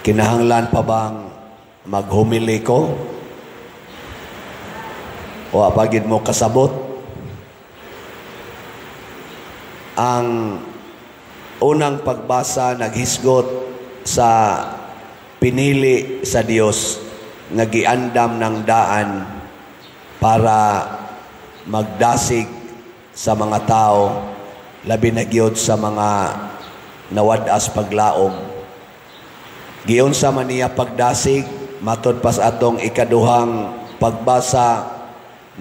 Kinahanglan pa bang maghumili ko? O apagid mo kasabot? Ang unang pagbasa naghisgot sa pinili sa Dios nga giandam ng daan para magdasig sa mga tao, labi na gyud sa mga nawadas paglaom. Giunsa man niya pagdasig, matod pas atong ikaduhang pagbasa,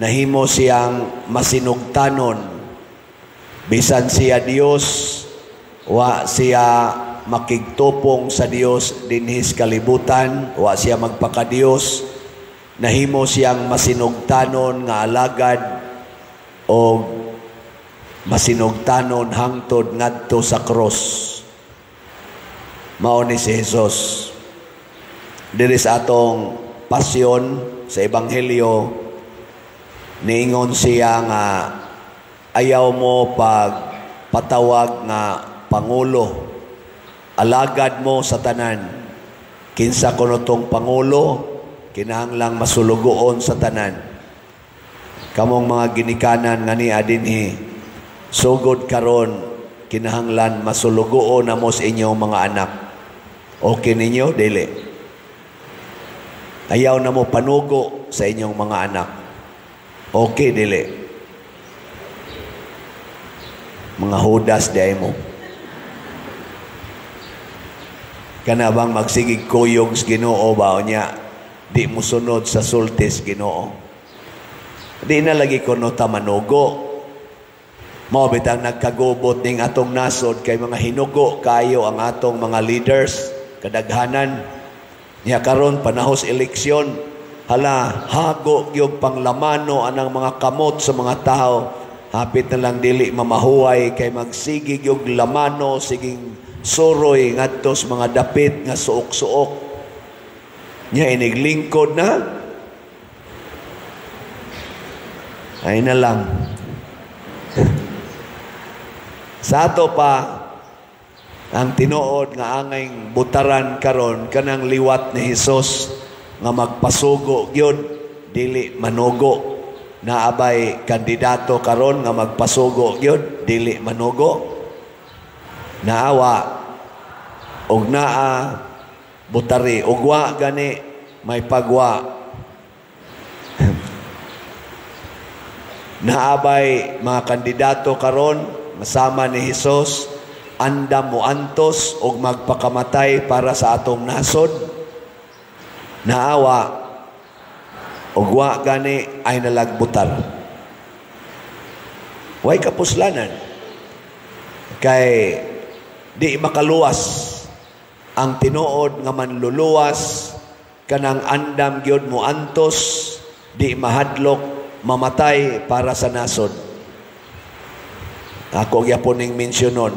nahimo siyang masinugtanon. Bisan siya Dios, wa siya makigtupong sa Dios dinhis kalibutan, wa siya magpaka-Dios. Nahimo siyang masinugtanon nga alagad o masinugtanon hangtod ngadto sa cross. Mao ni si Jesus. Diri sa atong pasyon sa Ebanghelyo, niingon siya nga ayaw mo pag patawag nga Pangulo. Alagad mo sa tanan. Kinsa kuno tong Pangulo, kinahanglang masulugoon sa tanan. Kamong mga ginikanan nga ni adinhi, sugod karon kinahanglan masulugoon na mo sa inyong mga anak. Okay ninyo? Dili. Ayaw na mo panugo sa inyong mga anak. Okay, dili. Mga hudas di mo. Kana bang magsigig kuyog sa Ginoo ba o niya? Di mo sunod sa sultis Ginoo. Di na lagi kuno ta manugo. Mao bitang nagkagubot ning atong nasod kay mga hinugo kayo ang atong mga leaders, kadaghanan. Nya karon panahos eleksyon, hala hago gyud panglamano anang mga kamot sa mga tao. Hapit na lang dili mamahuway kay magsigig yung lamano, siging suroy ngadto sa mga dapit nga suok-suok. Nya iniglingkod na. Ay na lang. Sa ato pa, ang tinuod nga angay butaran karon kanang liwat ni Hesus nga magpasugo gyud dili manugo. Naabay kandidato karon nga magpasugo gyud dili manugo. Naawa og naa butari ugwa gani may pagwa. Naabay mga kandidato karon masama ni Hesus, andam mo antos og magpakamatay para sa atong nasod. Naawa og wa gani ay nalagbutar. Way kapuslanan kay di makaluwas ang tinuod nga manluluwas kanang andam gyud mo antos, di mahadlok mamatay para sa nasod. Ako gyapon ning mensyonon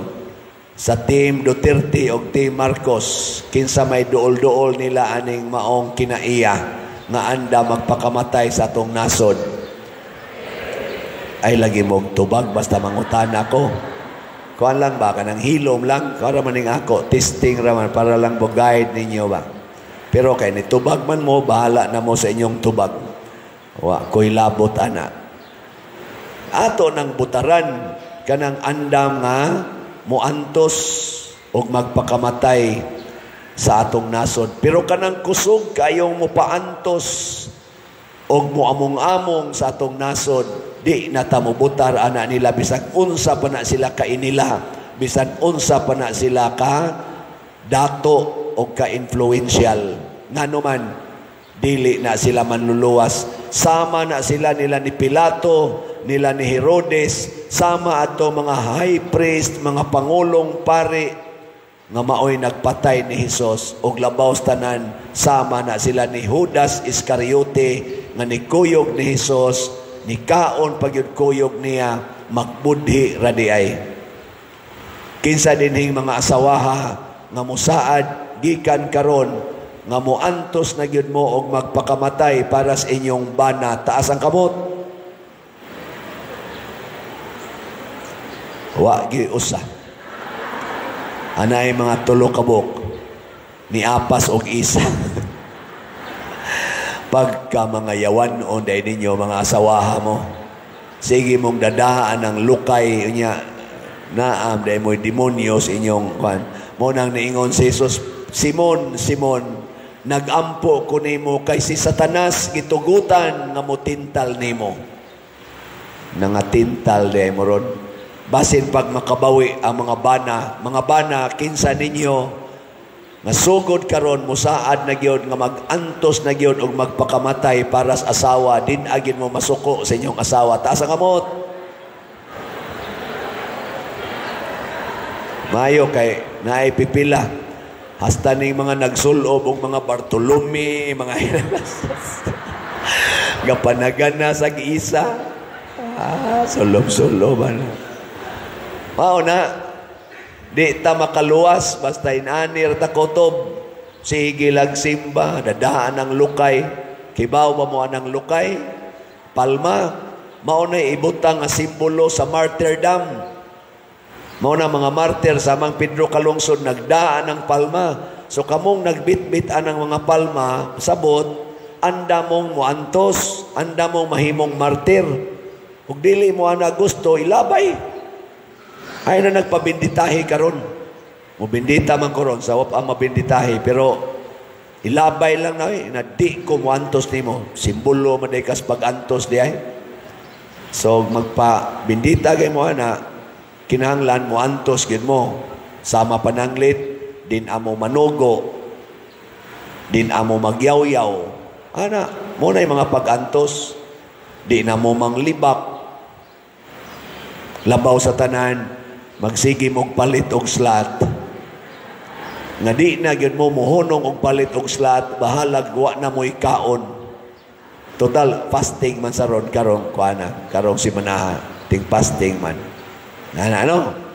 sa Team Duterte o Team Marcos, kinsa may duol-duol nila aning maong kinaiya nga anda magpakamatay sa atong nasod. Ay lagi mong tubag basta mangutan ako. Kuan lang ba kanang hilom lang para maning ako testing raman para lang mo guide ninyo ba. Pero kay ni tubag man mo bahala na mo sa inyong tubag. Wa koy labot ana. Ato nang butaran kanang andam nga muantos og magpakamatay sa atong nasod. Pero kanang kusog kayong mupaantos og muamong-among sa atong nasod, di na ta mobutar ana nila bisan unsa pa na sila kainila, bisan unsa pa na sila ka dato o ka-influential. Ngano man dili na sila manluluwas. Sama na sila nila ni Pilato, nila ni Herodes, sama ato mga high priest, mga pangulong pari nga maoy nagpatay ni Hesus og labaw tanan. Sama na sila ni Judas Iscariote nga ni kuyog ni Hesus, ni kaon pagyud kuyog niya makbudhi radiay. Kinsa dinhing mga asawaha nga musaad gikan karon nga moantos na gyud mo og magpakamatay para sa inyong bana, taas ang kamot. Wa gi usa. Anay mga tulo kabok. ni apas og isa. Pagka mga yawan o dahil ninyo, mga asawaha mo, sige mong dadaan ng lukay niya, naam dahil mo'y demonyos inyong kwan. Mo nang niingon si Jesus, Simon, Simon, nagampo ko nimo kay si Satanas gitugutan nga mo tintal nimo. Nangatintal dahil mo ron. Basin pag makabawi ang mga bana, kinsa ninyo, nga sugod karon musaad na gyud nga magantos na gyud og magpakamatay para sa asawa, din agin mo masuko sa inyong asawa. Taas ang kamot. Mayo kay naay pipila. Hasta ning mga nagsulob og mga Bartolome, mga gapanagan na sa giisa. Sulob-sulob na. Mao na. Di ta makaluwas, basta inanir ta kotob. Sige lang simba, dadaan ng lukay. Kibaw ba mo anang lukay? Palma. Maunay ibutang nga simbolo sa martyrdom. Mauna mga martyr sa Mang Pedro Kalungsod, nagdaan ng palma. So kamong nagbitbitan ng mga palma, sabot, anda mong muantos, anda mong mahimong martyr. Kung dili mo ana gusto, ilabay. Ay na nagpabinditahi karon. Mubindita man karon sa wap ang mabinditahi, pero ilabay lang na di ko muantos nimo. Simbolo man day kas pag-antos di ay. So magpabindita kay mo ana, kinahanglan muantos gid mo. Sama pananglit, din amo manugo, din amo magyaw-yaw. Ana, mo na yung mga pag-antos, di na mo manglibak. Labaw sa tanan, magsige mong palit og slat. Nga di na gyud mo muhunong og palit og slat, bahalag wa na mo ikaon. Total fasting man sa ron karong kuana, karong simanaha, ting fasting man. Ano?